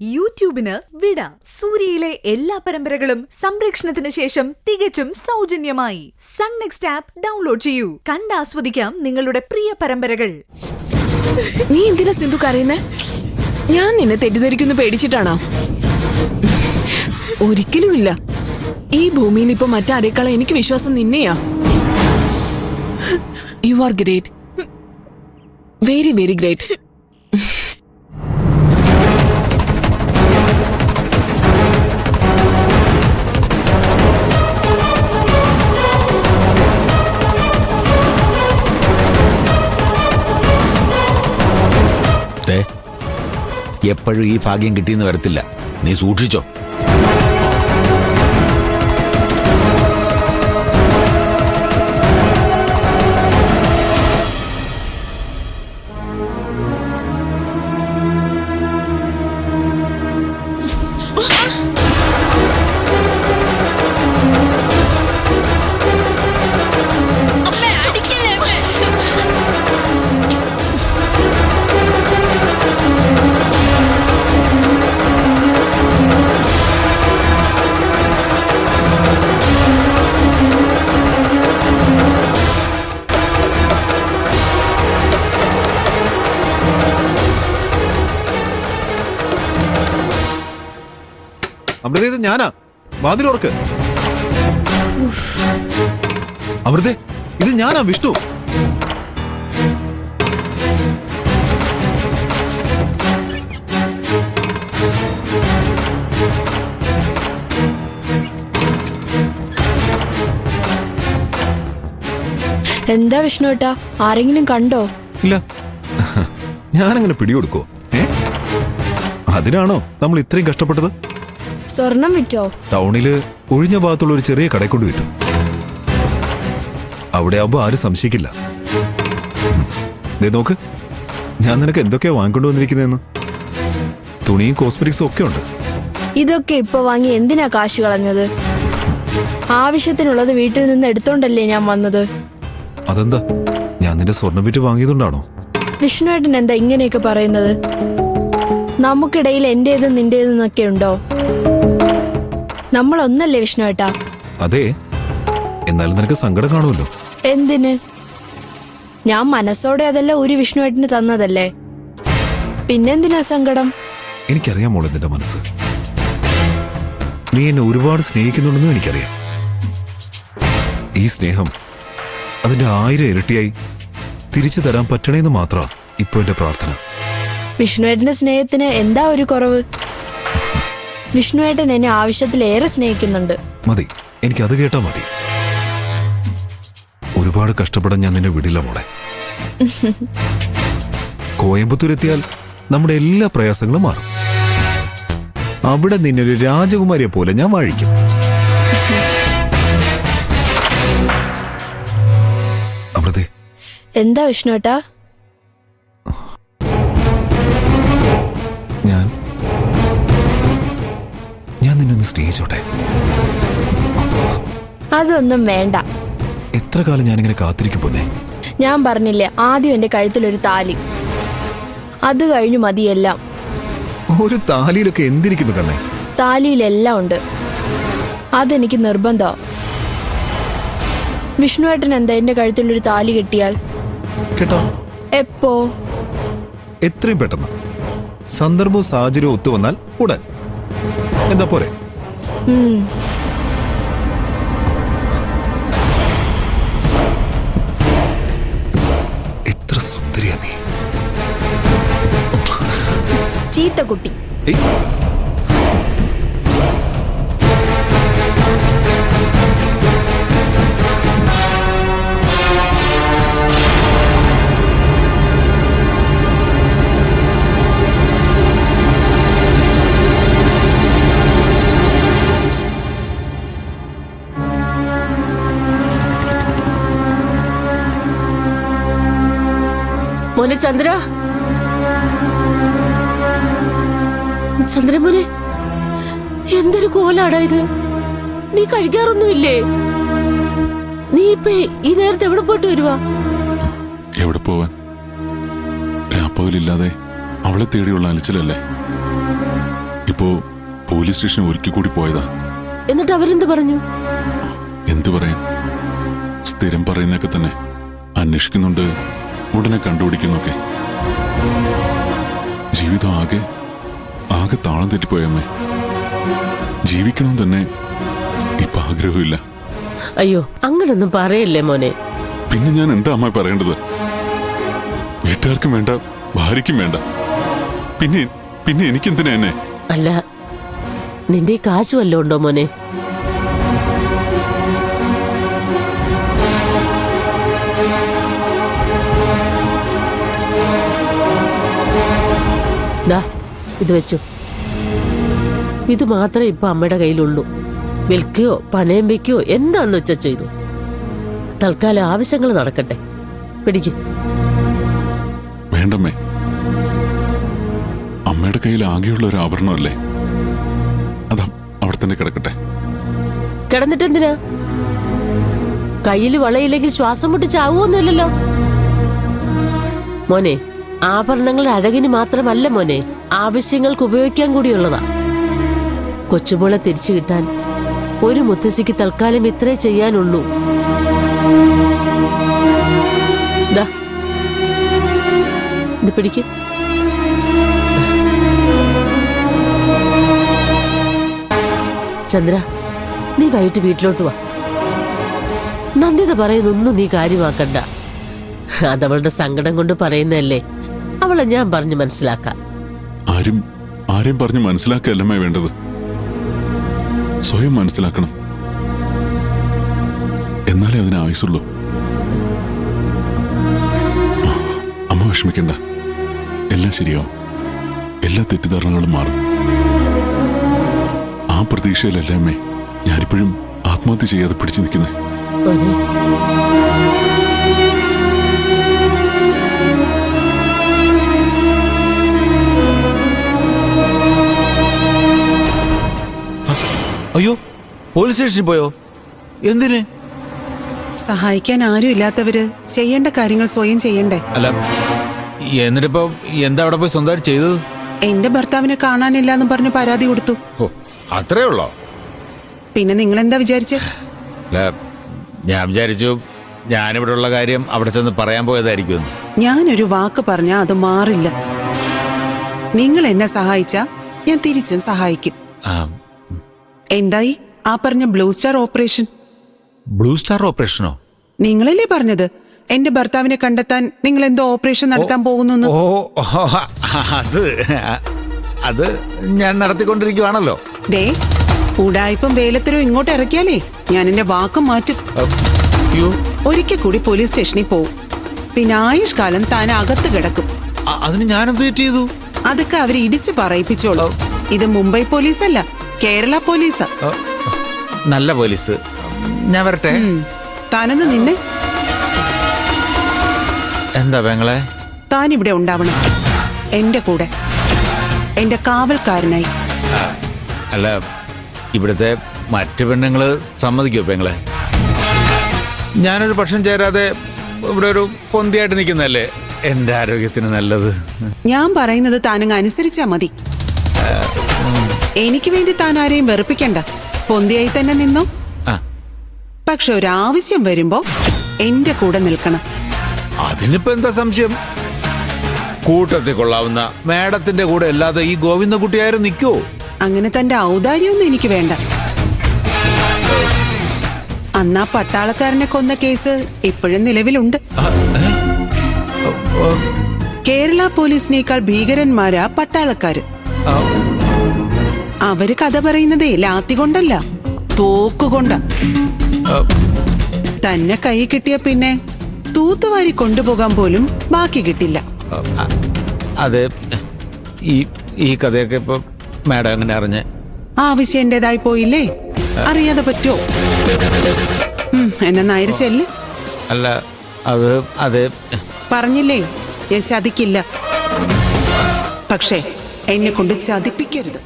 യൂട്യൂബിന് വിട. സൂര്യയിലെ എല്ലാ പരമ്പരകളും സംരക്ഷണത്തിന് ശേഷം തികച്ചും സൗജന്യമായി സൺ നെക്സ്റ്റ് ആപ്പ് ഡൗൺലോഡ് ചെയ്യൂ. കണ്ടാസ്വദിക്കാം നിങ്ങളുടെ പ്രിയ പരമ്പരകൾ. നീ എന്തിനാ സിന്ധു കരയുന്നേ? ഞാൻ നിന്നെ തെറ്റിദ്ധരിക്കുന്നു പേടിച്ചിട്ടാണോ? ഒരിക്കലുമില്ല. ഈ ഭൂമിയിൽ ഇപ്പൊ മറ്റാരേക്കാളും എനിക്ക് വിശ്വാസം നിന്നെയാ. You are great, very very great. എപ്പോഴും ഈ ഭാഗ്യം കിട്ടിയെന്ന് വരത്തില്ല. നീ സൂക്ഷിച്ചോ. അമൃതേ, ഇത് ഞാനാ. വാതിലോർക്ക്. അമൃതേ, ഇത് ഞാനാ, വിഷ്ണു. എന്താ വിഷ്ണു ഏട്ടാ, ആരെങ്കിലും കണ്ടോ? ഇല്ല, ഞാനങ്ങനെ പിടികൊടുക്കോ? അതിനാണോ നമ്മൾ ഇത്രയും കഷ്ടപ്പെട്ടത്? സ്വർണം വിറ്റോ? ടൗണില് ഒഴിഞ്ഞ ഭാഗത്തുള്ള ഒരു ചെറിയ കടയിൽ കൊണ്ട് വിറ്റു. അവിടെ ആവുമ്പോ ആരും സംശയിക്കില്ല. നോക്ക്, ഞാൻ നിനക്ക് എന്തൊക്കെയാ വാങ്ങിക്കൊണ്ടു വന്നിരിക്കുന്നതെന്ന്. തുണിയും കോസ്മെറ്റിക്സും ഒക്കെ ഉണ്ട്. ഇതൊക്കെ ഇപ്പൊ വാങ്ങി എന്തിനാ കാശ് കളഞ്ഞത്? ആവശ്യത്തിനുള്ളത് വീട്ടിൽ നിന്ന് എടുത്തോണ്ടല്ലേ ഞാൻ വന്നത്. അതെന്താ, ഞാൻ നിന്റെ സ്വർണം വിറ്റ് വാങ്ങിയതുകൊണ്ടാണോ? വിഷ്ണുവേട്ടൻ എന്താ ഇങ്ങനെയൊക്കെ പറയുന്നത്? നമുക്കിടയിൽ എന്റേതും നിന്റേതെന്നൊക്കെ ഉണ്ടോ? നമ്മളൊന്നല്ലേ വിഷ്ണുവേട്ടാ? അതെ, എന്നാലും നിനക്ക് സങ്കടം കാണുമല്ലോ. എന്തിന്? ഞാൻ മനസ്സോടെ അതെല്ലാം ഒരു വിഷ്ണുവേട്ടന് തന്നതല്ലേ, പിന്നെന്തിനാ സങ്കടം? എനിക്കറിയാം മോളെ നിന്റെ മനസ്സ്. നീ എന്നെ ഒരുപാട് സ്നേഹിക്കുന്നുണ്ടെന്നും എനിക്കറിയാം. ഈ സ്നേഹം അതിന്റെ 1000 ഇരട്ടിയായി തിരിച്ചു തരാൻ പറ്റണേന്ന് മാത്രാ ഇപ്പൊ എന്റെ പ്രാർത്ഥന. വിഷ്ണുവേട്ടന്റെ സ്നേഹത്തിന് എന്താ ഒരു കുറവ്? വിഷ്ണുവേട്ടൻ എന്നെ ആവശ്യത്തിലേറെ സ്നേഹിക്കുന്നുണ്ട്. മതി, എനിക്കത് കേട്ടാ മതി. ഒരുപാട് കഷ്ടപ്പെടാൻ ഞാൻ നിന്നെ വിടില്ല മോളെ. കോയമ്പത്തൂർ എത്തിയാൽ നമ്മുടെ എല്ലാ പ്രയാസങ്ങളും മാറും. അവിടെ നിന്നെ ഒരു രാജകുമാരിയെ പോലെ ഞാൻ വാഴിക്കും. അമൃതേ. എന്താ വിഷ്ണുവേട്ടാ? ഞാൻ നിന്നൊന്ന് സ്നേഹിച്ചോട്ടെ? അതൊന്നും വേണ്ട. എത്ര കാലം ഞാനിങ്ങനെ കാത്തിരിക്കും പൊന്നെ? ഞാൻ പറഞ്ഞില്ലേ, ആദ്യം എന്റെ കഴുത്തിലൊരു താലി, അത് കഴിഞ്ഞു മതിയെല്ലാം. ഒരു താലിയിലൊക്കെ എന്തിരിക്കുന്നു കണ്ണേ? താലിയിലെല്ലാം ഉണ്ട്, അതെനിക്ക് നിർബന്ധം. വിഷ്ണുവേട്ടൻ എന്താ എന്റെ കഴുത്തിലൊരു താലി കെട്ടിയാൽ? കേട്ടോ? എപ്പോ? എത്രയും പെട്ടെന്ന്. സന്ദർഭവും സാഹചര്യവും ഒത്തുവന്നാൽ ഉടൻ. എന്താ പോരെ? എത്ര സുന്ദരിയാ നീ. ചീത്തക്കുട്ടി. മോനെ ചന്ദ്ര, ചന്ദ്രമോനെ, എന്തൊരു കോലാടാ ഇത്? നീ കഴിക്കാറൊന്നുമില്ലേ? നീ ഇപ്പൊ ഈ നേരത്തെ എവിടെ പോയിട്ട് വരുവാ? എവിടെ പോവാൻ? രാപ്പകലില്ലാതെ അവളെ തേടിയുള്ള അലച്ചിലല്ലേ. ഇപ്പോ പോലീസ് സ്റ്റേഷൻ ഒരിക്കൽ കൂടി പോയതാ. എന്നിട്ട് അവരെന്ത് പറഞ്ഞു? എന്തു പറയാൻ, സ്ഥിരം പറയുന്നൊക്കെ തന്നെ. അന്വേഷിക്കുന്നുണ്ട്, ഉടനെ കണ്ടുപിടിക്കുന്നൊക്കെ. ജീവിതം ആകെ താളം തെറ്റിപ്പോയമ്മേ. ജീവിക്കണം തന്നെ ഇപ്പൊ ആഗ്രഹമില്ല. അയ്യോ, അങ്ങനൊന്നും പറയല്ലേ മോനെ. പിന്നെ ഞാൻ എന്താ അമ്മ പറയേണ്ടത്? വീട്ടുകാർക്കും വേണ്ട, ഭാര്യയ്ക്കും വേണ്ട, പിന്നെ എനിക്കെന്തിനാ എന്നെ? അല്ല, നിന്റെ ഈ കാശ് വല്ലതും ഉണ്ടോ മോനെ? ദാ, ഇത് വെച്ചു. ഇത് മാത്രമേ ഇപ്പൊ അമ്മയുടെ കയ്യിലുള്ളൂ. വിൽക്കുകയോ പണയം വെക്കുകയോ എന്താന്ന് വെച്ചാ ചെയ്തു. തൽക്കാലം ആവശ്യങ്ങൾ നടക്കട്ടെ. പിടിക്ക്. വേണ്ടമ്മേ, അമ്മയുടെ കയ്യിൽ ആകെയുള്ള ഒരു ആഭരണമല്ലേ, അത് അവിടെ തന്നെ കിടക്കട്ടെ. കിടന്നിട്ടെന്തിനാ? കയ്യിൽ വളയില്ലെങ്കിൽ ശ്വാസം മുട്ടി ചാവുമൊന്നുമില്ലല്ലോ മോനെ. ആഭരണങ്ങൾ അഴകിന് മാത്രമല്ല മോനെ, ആവശ്യങ്ങൾക്ക് ഉപയോഗിക്കാൻ കൂടിയുള്ളതാ. കൊച്ചുമോളെ തിരിച്ചു കിട്ടാൻ ഒരു മുത്തശ്ശിക്ക് തൽക്കാലം ഇത്രേ ചെയ്യാനുള്ളൂ. ദാ, ഇത് പിടിക്ക്. ചന്ദ്ര, നീ വൈകിട്ട് വീട്ടിലോട്ട് വാ. നന്ദിത പറയുന്നൊന്നും നീ കാര്യമാക്കണ്ട. അതവളുടെ സങ്കടം കൊണ്ട് പറയുന്നതല്ലേ. അവളെ ഞാൻ പറഞ്ഞു മനസ്സിലാക്കാം. ആരെയും പറഞ്ഞു മനസ്സിലാക്കല്ലമ്മേ വേണ്ടത്, സ്വയം മനസ്സിലാക്കണം. എന്നാലേ അതിന് ആയുസുള്ളൂ. അമ്മ വിഷമിക്കണ്ട, എല്ലാം ശരിയാവും. എല്ലാ തെറ്റിദ്ധാരണകളും മാറും. ആ പ്രതീക്ഷയിലല്ലേ അമ്മേ ഞാനിപ്പോഴും ആത്മഹത്യ ചെയ്യാതെ പിടിച്ചു നിൽക്കുന്നേ. അയ്യോ, പോലീസ് സ്റ്റേഷനിൽ പോയോ? എന്തിന്? സഹായിക്കാൻ ആരും ഇല്ലാത്തവര് ചെയ്യേണ്ട കാര്യങ്ങൾ സ്വയം ചെയ്യണ്ടേ? അല്ല, എന്നിട്ടിപ്പോ എന്താ അവിടെ പോയി സ്വന്തമായിട്ട് ചെയ്തത്? എന്റെ ഭർത്താവിനെ കാണാനില്ല എന്ന് പറഞ്ഞ് പരാതി കൊടുത്തു. ഓ, അത്രേ ഉള്ളോ? പിന്നെ നിങ്ങൾ എന്താ വിചാരിച്ചേ? അല്ല, ഞാൻ വിചാരിച്ചു ഞാനിവിടെ ഉള്ള കാര്യം അവിടെ ചെന്ന് പറയാൻ പോയതായിരിക്കുമെന്ന്. ഞാനൊരു വാക്ക് പറഞ്ഞാ അത് മാറില്ല. നിങ്ങൾ എന്നെ സഹായിച്ചാ ഞാൻ തിരിച്ചും സഹായിക്കും. എന്തായി ആ പറഞ്ഞ blue star operation? Blue star ഓപ്പറേഷനോ? നിങ്ങളല്ലേ പറഞ്ഞത് എന്റെ ഭർത്താവിനെ കണ്ടെത്താൻ നിങ്ങൾ എന്തോ ഓപ്പറേഷൻ നടത്താൻ പോകുന്നു? ഓ, അത് ഞാൻ നടത്തിക്കൊണ്ടിരിക്കുവാണല്ലോ. ദേ, ഉടായിപ്പം വേലത്തരോ ഇങ്ങോട്ട് ഇറക്കിയാലേ ഞാൻ എന്റെ വാക്കും മാറ്റും. ഒരിക്കൽ കൂടി പോലീസ് സ്റ്റേഷനിൽ പോവും. പിന്നെ ആയുഷ്കാലം താൻ അകത്ത് കിടക്കും. അതിന് ഞാനെന്ത് തെറ്റ് ചെയ്തു? അതൊക്കെ അവര് ഇടിച്ചു പറയിപ്പിച്ചോളൂ. ഇത് മുംബൈ പോലീസല്ല, കേരള പോലീസാ. നല്ല പോലീസ്. ഞാൻ വരട്ടെ. താനൊന്ന് നിന്നെ. എന്താ പെങ്ങളെ? താൻ ഇവിടെ ഉണ്ടാവണം, എന്റെ കൂടെ, എന്റെ കാവൽക്കാരനായി. അല്ല, ഇവിടുത്തെ മറ്റു പെണ്ണുങ്ങള് സമ്മതിക്കോ പെങ്ങളെ? ഞാനൊരു പക്ഷം ചേരാതെ ഇവിടെ ഒരു പൊന്തിയായിട്ട് നിൽക്കുന്നതല്ലേ എന്റെ ആരോഗ്യത്തിന് നല്ലത്. ഞാൻ പറയുന്നത് താനങ്ങ് അനുസരിച്ചാ മതി. എനിക്ക് വേണ്ടി താൻ ആരെയും വെറുപ്പിക്കണ്ട, പൊന്തിയായി തന്നെ നിന്നോ. പക്ഷെ ഒരാവശ്യം വരുമ്പോ എന്റെ കൂടെ നിൽക്കണം. അതിനിപ്പോ എന്താ സംശയം? കൂട്ടത്തിൽ കൊള്ളാവുന്ന മേഡത്തിന്റെ കൂടെ അല്ലാതെ ഈ ഗോവിന്ദകുട്ടിയാരും നിൽക്കോ? അങ്ങനെ തന്റെ ഔദാര്യമൊന്നും എനിക്ക് വേണ്ട. അന്നാ പട്ടാളക്കാരനെ കൊന്ന കേസ് ഇപ്പോഴും നിലവിലുണ്ട്. കേരള പോലീസിനേക്കാൾ ഭീകരന്മാരാ പട്ടാളക്കാര്. അവര് കഥ പറയുന്നതേ ലാത്തി കൊണ്ടല്ല, തോക്കുകൊണ്ടാ. തന്നെ കൈ കിട്ടിയ പിന്നെ തൂത്തുവാരി കൊണ്ടുപോകാൻ പോലും ബാക്കി കിട്ടില്ല. അതെ, ഈ കഥയൊക്കെ ഇപ്പൊ മാഡം എങ്ങനെ അറിഞ്ഞ? ആവശ്യം എന്റേതായി പോയില്ലേ? അറിയാതെ പറ്റോ? എന്നാ നായര് ചെല്ല്. അല്ല, അത് പറഞ്ഞില്ലേ ഞാൻ ചതിക്കില്ല. പക്ഷേ എന്നെ കൊണ്ട് ചതിപ്പിക്കരുത്.